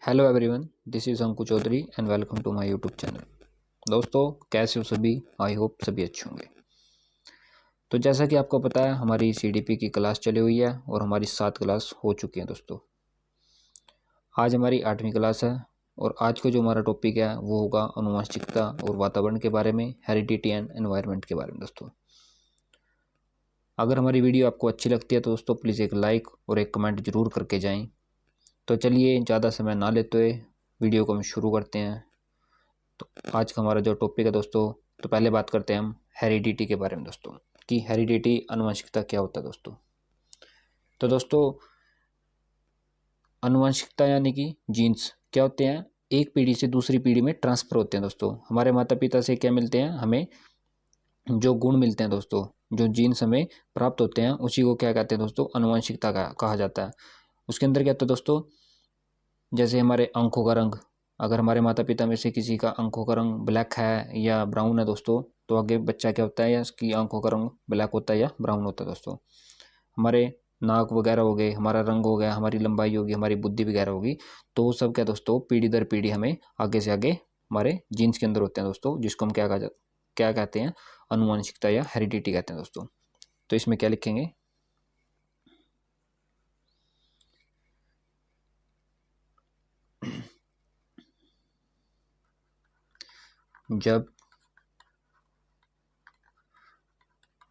Hello everyone, this is Anku Chaudhary and welcome to my YouTube channel. दोस्तों, कैसे हो सभी? आई होप सभी अच्छे होंगे। तो जैसा कि आपको पता है, हमारी सीडीपी की क्लास चली हुई है और हमारी 7 क्लास हो चुकी हैं। दोस्तों, आज हमारी 8वीं क्लास है और आज का जो हमारा टॉपिक है वो होगा आनुवंशिकता और वातावरण के बारे में, हेरिडिटी एंड एनवायरनमेंट के बारे में। दोस्तों, अगर हमारी वीडियो आपको अच्छी लगती है तो दोस्तों प्लीज़ एक लाइक और एक कमेंट जरूर करके जाएँ। तो चलिए ज़्यादा समय ना लेते हुए वीडियो को हम शुरू करते हैं। तो आज का हमारा जो टॉपिक है दोस्तों, तो पहले बात करते हैं हम हेरिडिटी के बारे में। दोस्तों, कि हेरिडिटी आनुवंशिकता क्या होता है। तो दोस्तों, आनुवंशिकता यानी कि जीन्स क्या होते हैं, एक पीढ़ी से दूसरी पीढ़ी में ट्रांसफर होते हैं। दोस्तों, हमारे माता पिता से क्या मिलते हैं, हमें जो गुण मिलते हैं दोस्तों, जो जीन्स हमें प्राप्त होते हैं, उसी को क्या कहते हैं दोस्तों, आनुवंशिकता कहा जाता है। उसके अंदर क्या होता है दोस्तों, जैसे हमारे आंखों का रंग, अगर हमारे माता पिता में से किसी का आंखों का रंग ब्लैक है या ब्राउन है दोस्तों, तो आगे बच्चा क्या होता है, या उसकी आंखों का रंग ब्लैक होता है या ब्राउन होता है। दोस्तों, हमारे नाक वगैरह हो गए, हमारा रंग हो गया, हमारी लंबाई होगी, हमारी बुद्धि वगैरह होगी, तो वो सब क्या दोस्तों, पीढ़ी दर पीढ़ी हमें आगे से आगे हमारे जीन्स के अंदर होते हैं दोस्तों, जिसको हम क्या कहते हैं, आनुवंशिकता या हेरिडिटी कहते हैं। दोस्तों, तो इसमें क्या लिखेंगे, जब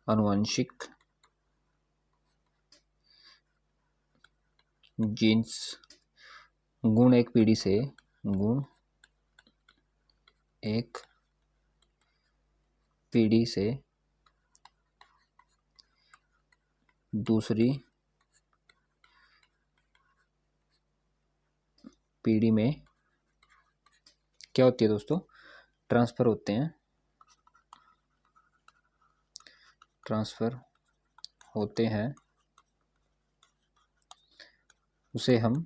आनुवंशिक जीन्स गुण एक पीढ़ी से गुण एक पीढ़ी से दूसरी पीढ़ी में क्या होती है दोस्तों, ट्रांसफर होते हैं, ट्रांसफर होते हैं, उसे हम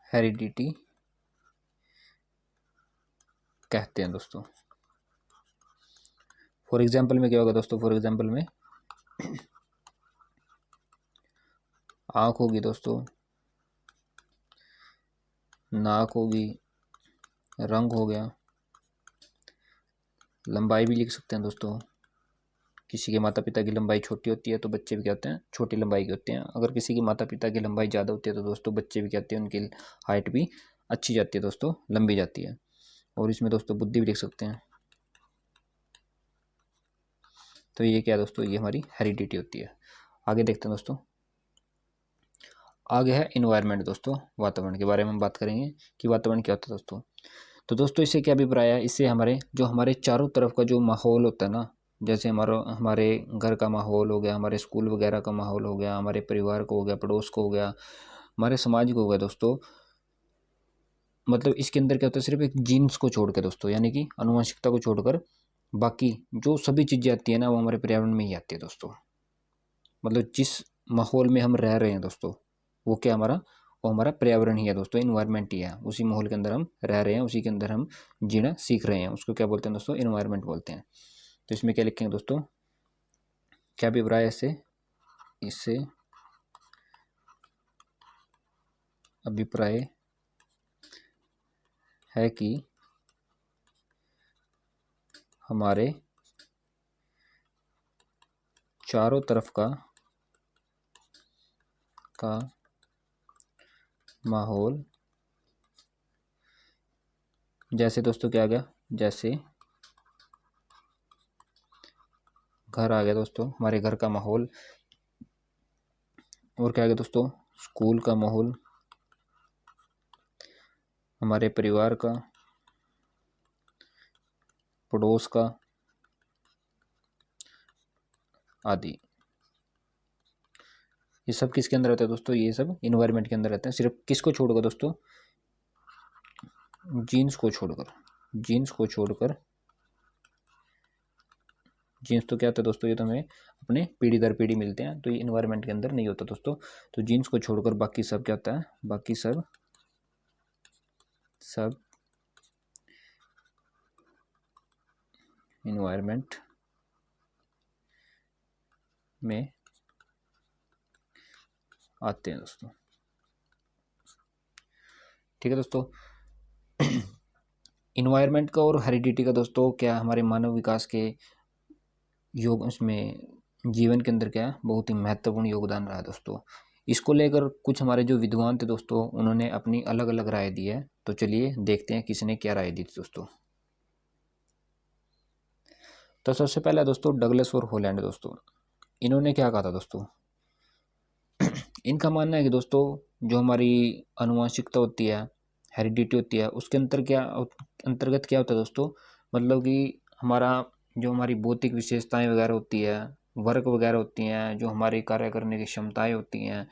हेरिडिटी कहते हैं। दोस्तों, फॉर एग्जाम्पल में क्या होगा दोस्तों, फॉर एग्जाम्पल में आँख होगी दोस्तों, नाक होगी, रंग हो गया, लंबाई भी लिख सकते हैं दोस्तों। किसी के माता पिता की लंबाई छोटी होती है तो बच्चे भी क्या होते हैं, छोटी लंबाई के होते हैं। अगर किसी के माता पिता की लंबाई ज़्यादा होती है तो दोस्तों बच्चे भी कहते हैं, उनकी हाइट भी अच्छी जाती है दोस्तों, लंबी जाती है। और इसमें दोस्तों बुद्धि भी लिख सकते हैं। तो ये क्या दोस्तों, ये हमारी हेरिडिटी होती है। आगे देखते हैं दोस्तों, आगे है इन्वायरमेंट। दोस्तों, वातावरण के बारे में हम बात करेंगे कि वातावरण क्या होता है दोस्तों। तो दोस्तों, इससे क्या अभिप्राय है, इससे हमारे चारों तरफ का जो माहौल होता है ना, जैसे हमारे घर का माहौल हो गया, हमारे स्कूल वगैरह का माहौल हो गया, हमारे परिवार को हो गया, पड़ोस को हो गया, हमारे समाज को हो गया दोस्तों, मतलब इसके अंदर क्या होता है, सिर्फ एक जीन्स को छोड़ के दोस्तों, यानी कि आनुवंशिकता को छोड़कर बाकी जो सभी चीज़ें आती है ना, वो हमारे पर्यावरण में ही आती है दोस्तों। मतलब जिस माहौल में हम रह रहे हैं दोस्तों, वो हमारा पर्यावरण ही है दोस्तों, इन्वायरमेंट ही है। उसी माहौल के अंदर हम रह रहे हैं, उसी के अंदर हम जीना सीख रहे हैं, उसको क्या बोलते हैं दोस्तों, इन्वायरमेंट बोलते हैं। तो इसमें क्या लिखेंगे दोस्तों, क्या अभिप्राय है इससे, इससे अभिप्राय है कि हमारे चारों तरफ का माहौल, जैसे दोस्तों क्या आ गया, जैसे घर आ गया दोस्तों, हमारे घर का माहौल, और क्या आ गया दोस्तों, स्कूल का माहौल, हमारे परिवार का, पड़ोस का आदि। ये सब किसके अंदर रहता है दोस्तों, ये सब इन्वायरमेंट के अंदर रहते हैं। सिर्फ किसको छोड़कर दोस्तों, जीन्स को छोड़कर, जीन्स को छोड़कर। जीन्स तो क्या होता है दोस्तों, ये तो हमें अपने पीढ़ी दर पीढ़ी मिलते हैं, तो ये इन्वायरमेंट के अंदर नहीं होता दोस्तों। तो जीन्स को छोड़कर बाकी सब क्या होता है, बाकी सब सब इन्वायरमेंट में आते हैं दोस्तों। ठीक है दोस्तों। इन्वायरमेंट का और हेरिडिटी का दोस्तों क्या हमारे मानव विकास के योग उसमें जीवन के अंदर क्या है बहुत ही महत्वपूर्ण योगदान रहा है दोस्तों। इसको लेकर कुछ हमारे जो विद्वान थे दोस्तों उन्होंने अपनी अलग अलग राय दी है। तो चलिए देखते हैं किसने क्या राय दी थी दोस्तों। तो सबसे पहला दोस्तों डगलस और हॉलैंड दोस्तों, इन्होंने क्या कहा था दोस्तों। इनका मानना है कि दोस्तों जो हमारी आनुवंशिकता होती है, हेरिडिटी होती है, उसके अंतर्गत क्या होता है दोस्तों, मतलब कि हमारा जो हमारी भौतिक विशेषताएं वगैरह होती है, वर्क वगैरह होती हैं, जो हमारी कार्य करने की क्षमताएं होती हैं,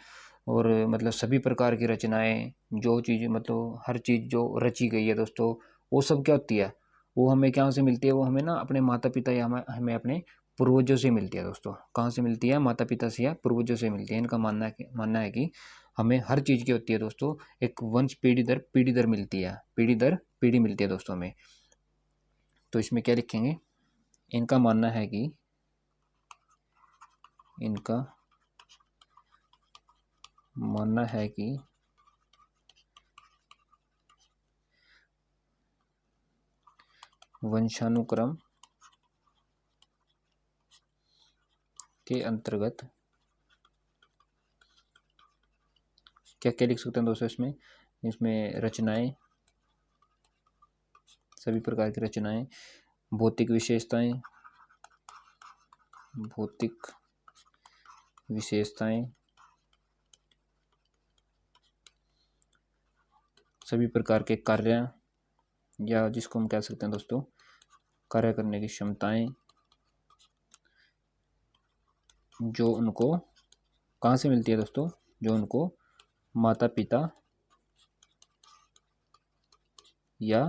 और मतलब सभी प्रकार की रचनाएं, जो चीज़ मतलब हर चीज़ जो रची गई है दोस्तों, वो सब क्या होती है, वो हमें कहाँ से मिलती है, वो हमें ना अपने माता पिता या हमें अपने पूर्वजों से मिलती है दोस्तों। कहाँ से मिलती है, माता पिता से या पूर्वजों से मिलती है। इनका मानना है कि हमें हर चीज़ की होती है दोस्तों एक वंश पीढ़ी दर मिलती है, पीढ़ी दर पीढ़ी मिलती है दोस्तों हमें। तो इसमें क्या लिखेंगे, इनका मानना है कि वंशानुक्रम के अंतर्गत क्या क्या लिख सकते हैं दोस्तों इसमें, रचनाएं, सभी प्रकार की रचनाएं, भौतिक विशेषताएं, सभी प्रकार के कार्य, या जिसको हम कह सकते हैं दोस्तों कार्य करने की क्षमताएं, जो उनको कहाँ से मिलती है दोस्तों, जो उनको माता पिता या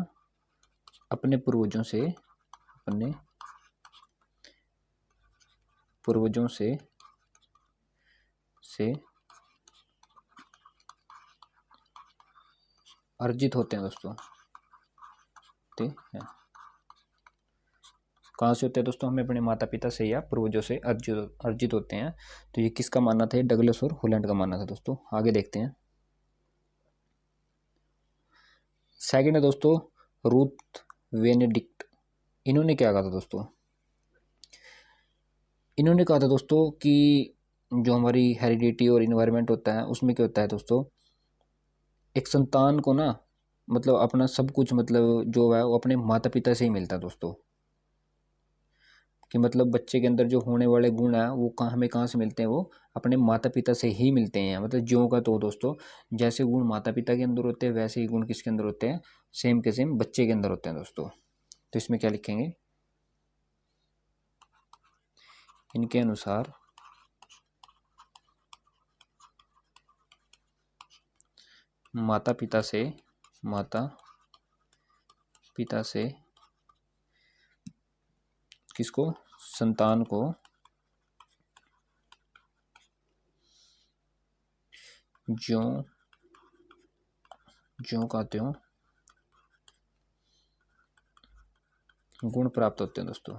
अपने पूर्वजों से अर्जित होते हैं दोस्तों। ठीक है, कहाँ से होते हैं दोस्तों, हमें अपने माता पिता से या पूर्वजों से अर्जित होते हैं। तो ये किसका मानना था, डगलस और हॉलैंड का मानना था दोस्तों। आगे देखते हैं। सेकंड है दोस्तों रूथ वेनेडिक्ट। इन्होंने क्या कहा था दोस्तों, इन्होंने कहा था दोस्तों कि जो हमारी हेरिडिटी और इन्वायरमेंट होता है उसमें क्या होता है दोस्तों, एक संतान को ना मतलब अपना सब कुछ मतलब जो है वो अपने माता पिता से ही मिलता है दोस्तों। कि मतलब बच्चे के अंदर जो होने वाले गुण है वो हमें कहाँ से मिलते हैं, वो अपने माता पिता से ही मिलते हैं। मतलब ज्यों का तो दोस्तों जैसे गुण माता पिता के अंदर होते हैं वैसे ही गुण किसके अंदर होते हैं, सेम के सेम बच्चे के अंदर होते हैं दोस्तों। तो इसमें क्या लिखेंगे, इनके अनुसार माता पिता से किसको, संतान को ज्यों का त्यों गुण प्राप्त होते हैं दोस्तों,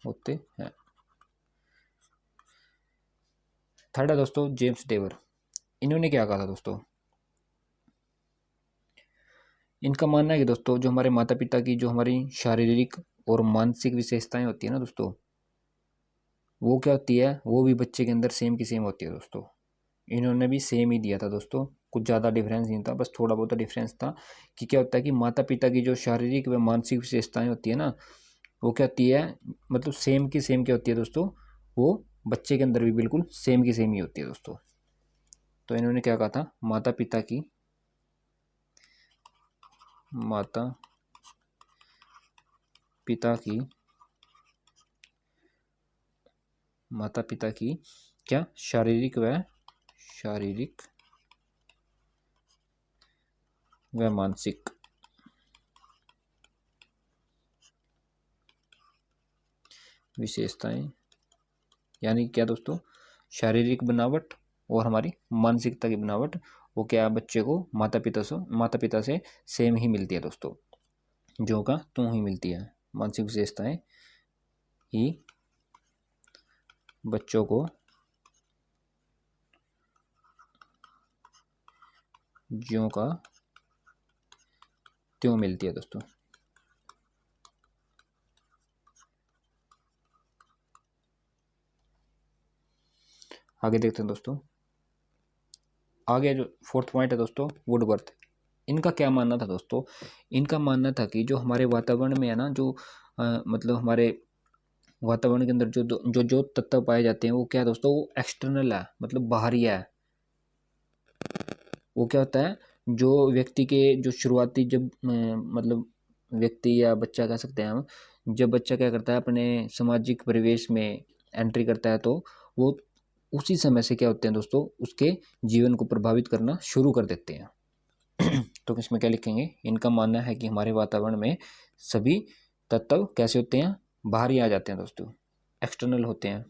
होते हैं। थर्ड है दोस्तों जेम्स डेवर। इन्होंने क्या कहा था दोस्तों, इनका मानना है कि दोस्तों जो हमारे माता पिता की जो हमारी शारीरिक और मानसिक विशेषताएं होती है ना दोस्तों, वो क्या होती है, वो भी बच्चे के अंदर सेम की सेम होती है दोस्तों। इन्होंने भी सेम ही दिया था दोस्तों, कुछ ज़्यादा डिफरेंस नहीं था, बस थोड़ा बहुत डिफरेंस था कि क्या होता है कि माता पिता की जो शारीरिक व मानसिक विशेषताएं होती है ना, वो क्या होती है, मतलब सेम की सेम क्या होती है दोस्तों, वो बच्चे के अंदर भी बिल्कुल सेम की सेम ही होती है दोस्तों। तो इन्होंने क्या कहा था, माता पिता की क्या शारीरिक व मानसिक विशेषताएं, यानी क्या दोस्तों, शारीरिक बनावट और हमारी मानसिकता की बनावट, वो क्या बच्चे को माता पिता से सेम ही मिलती है दोस्तों, जो का त्यों ही मिलती है। मानसिक विशेषताएं ही बच्चों को ज्यों का त्यों मिलती है दोस्तों। आगे देखते हैं दोस्तों। आगे जो फोर्थ पॉइंट है दोस्तों, वुडवर्थ। इनका क्या मानना था दोस्तों? इनका मानना था कि जो हमारे वातावरण में है ना, जो मतलब हमारे वातावरण के अंदर जो जो जो तत्व पाए जाते हैं वो क्या है दोस्तों, वो एक्सटर्नल है, मतलब बाहरी है। वो क्या होता है, जो व्यक्ति के जो शुरुआती जब मतलब व्यक्ति या बच्चा कह सकते हैं हम, जब बच्चा क्या करता है अपने सामाजिक परिवेश में एंट्री करता है, तो वो उसी समय से क्या होते हैं दोस्तों, उसके जीवन को प्रभावित करना शुरू कर देते हैं। तो इसमें क्या लिखेंगे, इनका मानना है कि हमारे वातावरण में सभी तत्व कैसे होते हैं, बाहर ही आ जाते हैं दोस्तों, एक्सटर्नल होते हैं।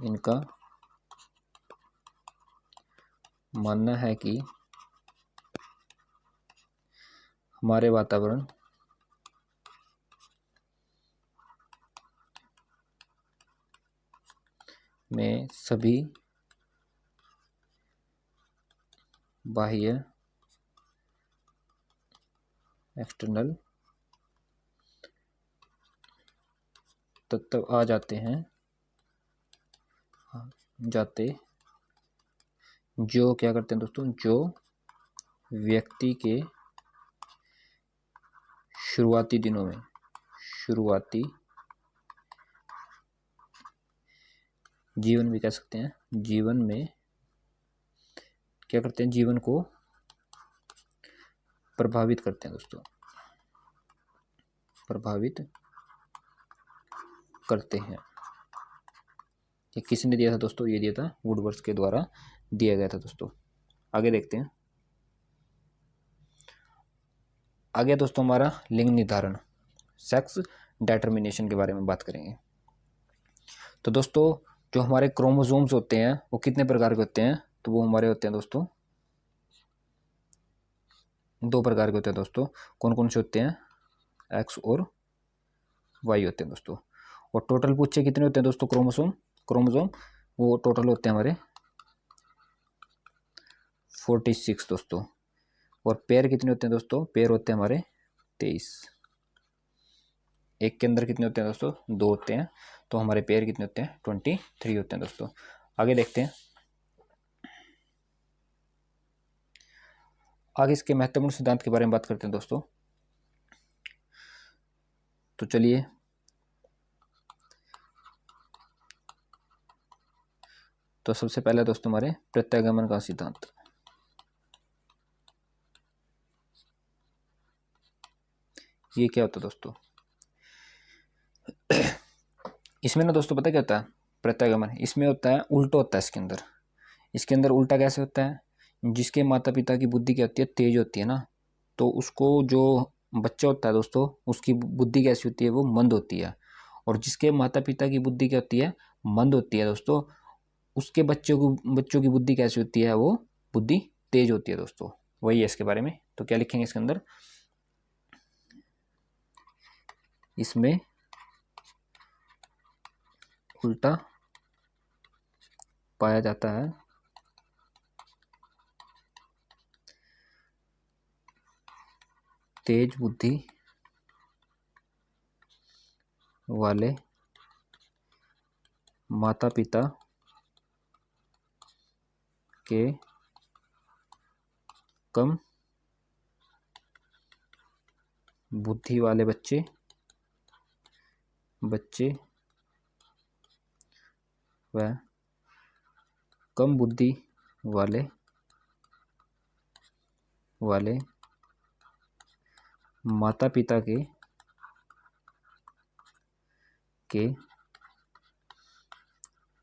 इनका मानना है कि हमारे वातावरण में सभी बाह्य एक्सटर्नल तत्व आ जाते हैं, जो क्या करते हैं दोस्तों, जो व्यक्ति के शुरुआती दिनों में, शुरुआती जीवन भी कह सकते हैं, जीवन में क्या करते हैं, जीवन को प्रभावित करते हैं दोस्तों, प्रभावित करते हैं। ये किसने दिया था दोस्तों? ये दिया था वुडवर्थ के द्वारा दिया गया था दोस्तों। आगे देखते हैं। आगे दोस्तों हमारा लिंग निर्धारण, सेक्स डिटर्मिनेशन के बारे में बात करेंगे। तो दोस्तों जो हमारे क्रोमोसोम्स होते हैं वो कितने प्रकार के होते हैं? तो वो हमारे होते हैं दोस्तों 2 प्रकार के होते हैं दोस्तों। कौन कौन से होते हैं? एक्स और वाई होते हैं दोस्तों। और टोटल पूछे कितने होते हैं दोस्तों क्रोमोसोम? वो टोटल होते हैं हमारे 46 दोस्तों। और पेयर कितने होते हैं दोस्तों? पेयर होते हैं हमारे 23। एक के अंदर कितने होते हैं दोस्तों? 2 होते हैं। तो हमारे पेयर कितने होते हैं? 23 होते हैं दोस्तों। आगे देखते हैं। आगे इसके महत्वपूर्ण सिद्धांत के बारे में बात करते हैं दोस्तों। तो चलिए, तो सबसे पहले दोस्तों हमारे प्रत्यागमन का सिद्धांत। ये क्या होता है दोस्तों? इसमें ना दोस्तों पता क्या होता है? प्रत्यागमन इसमें होता है उल्टा होता है इसके अंदर उल्टा कैसे होता है? जिसके माता पिता की बुद्धि क्या होती है? तेज होती है ना, तो उसको जो बच्चा होता है दोस्तों, उसकी बुद्धि कैसी होती है? वो मंद होती है। और जिसके माता पिता की बुद्धि क्या होती है? मंद होती है दोस्तों, उसके बच्चों की बुद्धि कैसी होती है? वो बुद्धि तेज होती है दोस्तों। वही है इसके बारे में। तो क्या लिखेंगे इसके अंदर? इसमें उल्टा पाया जाता है तेज बुद्धि वाले माता पिता के कम बुद्धि वाले बच्चे व कम बुद्धि वाले माता पिता के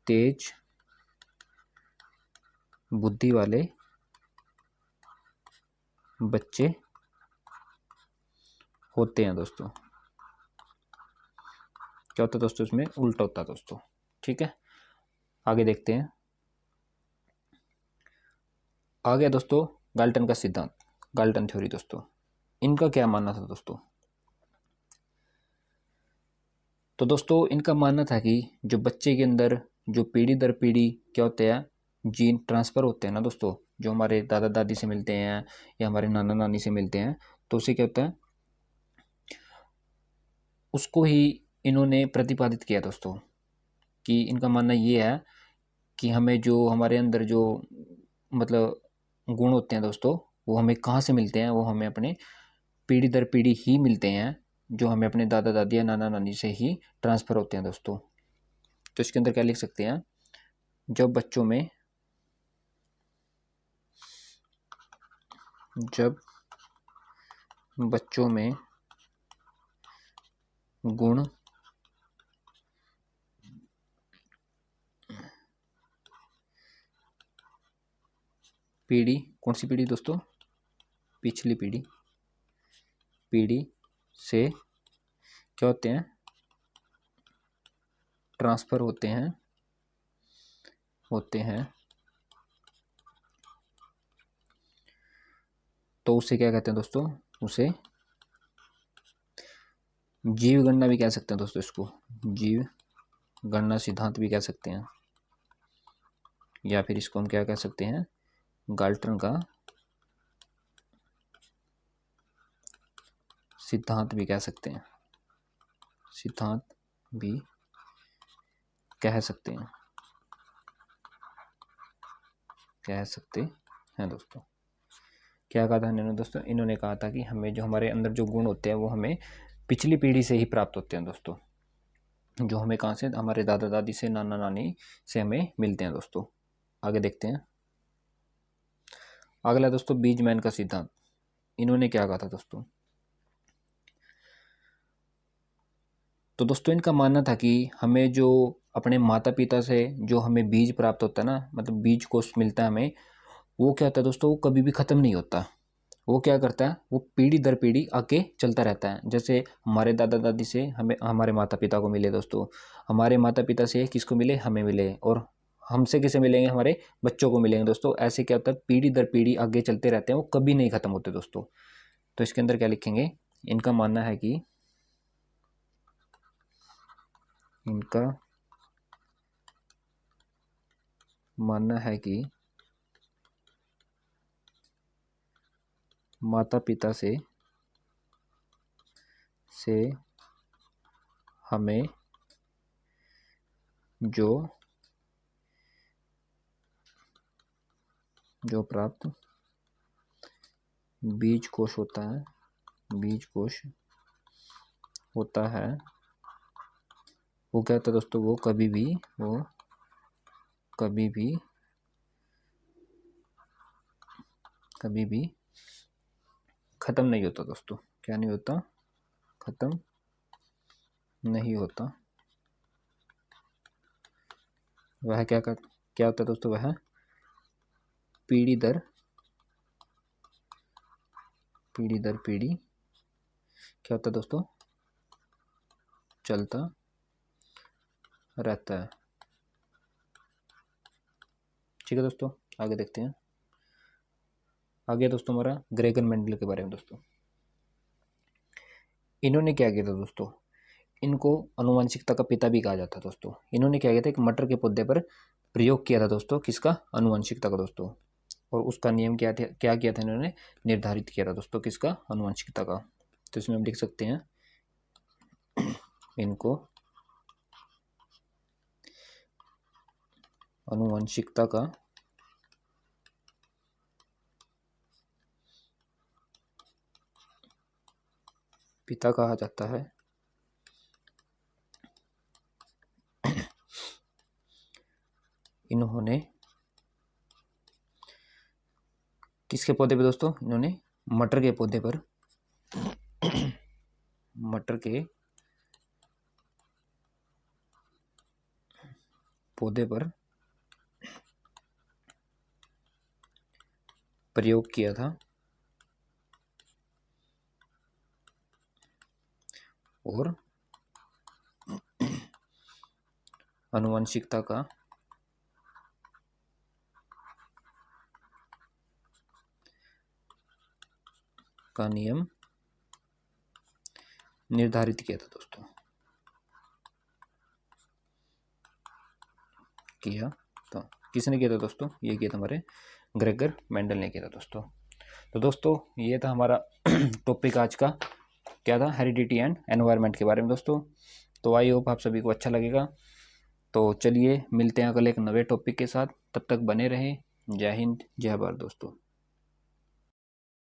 तेज बुद्धि वाले बच्चे होते हैं दोस्तों। क्या होता है दोस्तों? इसमें उल्टा होता है दोस्तों। ठीक है, आगे देखते हैं। आ गया दोस्तों गाल्टन का सिद्धांत, गाल्टन थ्योरी दोस्तों। इनका क्या मानना था दोस्तों? तो दोस्तों इनका मानना था कि जो बच्चे के अंदर जो पीढ़ी दर पीढ़ी क्या होते हैं, जीन ट्रांसफर होते हैं ना दोस्तों, जो हमारे दादा दादी से मिलते हैं या हमारे नाना नानी से मिलते हैं, तो उससे क्या होता है, उसको ही इन्होंने प्रतिपादित किया दोस्तों। कि इनका मानना ये है कि हमें जो हमारे अंदर जो मतलब गुण होते हैं दोस्तों, वो हमें कहाँ से मिलते हैं, वो हमें अपने पीढ़ी दर पीढ़ी ही मिलते हैं, जो हमें अपने दादा दादी या नाना नानी से ही ट्रांसफ़र होते हैं दोस्तों। तो इसके अंदर क्या लिख सकते हैं, जब बच्चों में गुण पीढ़ी, कौन सी पीढ़ी दोस्तों, पिछली पीढ़ी से क्या होते हैं, ट्रांसफ़र होते हैं, तो उसे क्या कहते हैं दोस्तों, उसे जीव गणना भी कह सकते हैं दोस्तों। इसको जीव गणना सिद्धांत भी कह सकते हैं, या फिर इसको हम क्या कह सकते हैं, गाल्टन का सिद्धांत भी कह सकते हैं, सिद्धांत भी कह सकते हैं दोस्तों। क्या कहा था इन्होंने दोस्तों, इन्होंने कहा था कि हमें जो हमारे अंदर जो गुण होते हैं वो हमें पिछली पीढ़ी से ही प्राप्त होते हैं दोस्तों, जो हमें कहाँ से, हमारे दादा दादी से, नाना नानी से हमें मिलते हैं दोस्तों। आगे देखते हैं। अगला दोस्तों बीजमैन का सिद्धांत। इन्होंने क्या कहा था दोस्तों, तो दोस्तों इनका मानना था कि हमें जो अपने माता पिता से जो हमें बीज प्राप्त होता है ना, मतलब बीज कोष मिलता है हमें, वो क्या होता है दोस्तों, वो कभी भी ख़त्म नहीं होता। वो क्या करता है, वो पीढ़ी दर पीढ़ी आगे चलता रहता है। जैसे हमारे दादा दादी से हमें हमारे माता पिता को मिले दोस्तों, हमारे माता पिता से किसको मिले, हमें मिले, और हमसे किसे मिलेंगे, हमारे बच्चों को मिलेंगे दोस्तों। ऐसे क्या होता है, पीढ़ी दर पीढ़ी आगे चलते रहते हैं, वो कभी नहीं ख़त्म होते दोस्तों। तो इसके अंदर क्या लिखेंगे, इनका मानना है कि माता पिता से हमें जो प्राप्त बीज कोष होता है, वो क्या होता है दोस्तों, वो कभी भी खत्म नहीं होता दोस्तों। क्या नहीं होता, खत्म नहीं होता। वह क्या होता है दोस्तों, वह पीढ़ी दर पीढ़ी क्या होता है दोस्तों, चलता रहता है। ठीक है दोस्तों, आगे देखते हैं। आगे दोस्तों हमारा ग्रेगर मेंडल के बारे में दोस्तों। इन्होंने क्या किया था दोस्तों, इनको आनुवंशिकता का पिता भी कहा जाता है दोस्तों। इन्होंने क्या किया था, एक मटर के पौधे पर प्रयोग किया था दोस्तों, किसका, आनुवंशिकता का दोस्तों। और उसका नियम क्या किया था इन्होंने, निर्धारित किया था दोस्तों, किसका, आनुवंशिकता का। तो इसमें हम लिख सकते हैं, इनको आनुवंशिकता का पिता कहा जाता है। इन्होंने किसके पौधे पे दोस्तों, इन्होंने मटर के पौधे पर प्रयोग किया था, और आनुवंशिकता का नियम निर्धारित किया था दोस्तों, किया था। किसने किया था दोस्तों? ये किया था हमारे ग्रेगर मेंडल ने किया था दोस्तों। तो दोस्तों ये था हमारा टॉपिक आज का, क्या था? हेरिडिटी एंड एनवायरनमेंट के बारे में दोस्तों। तो आई होप आप सभी को अच्छा लगेगा। तो चलिए मिलते हैं कल एक नए टॉपिक के साथ, तब तक बने रहें। जय हिंद, जय भारत दोस्तों।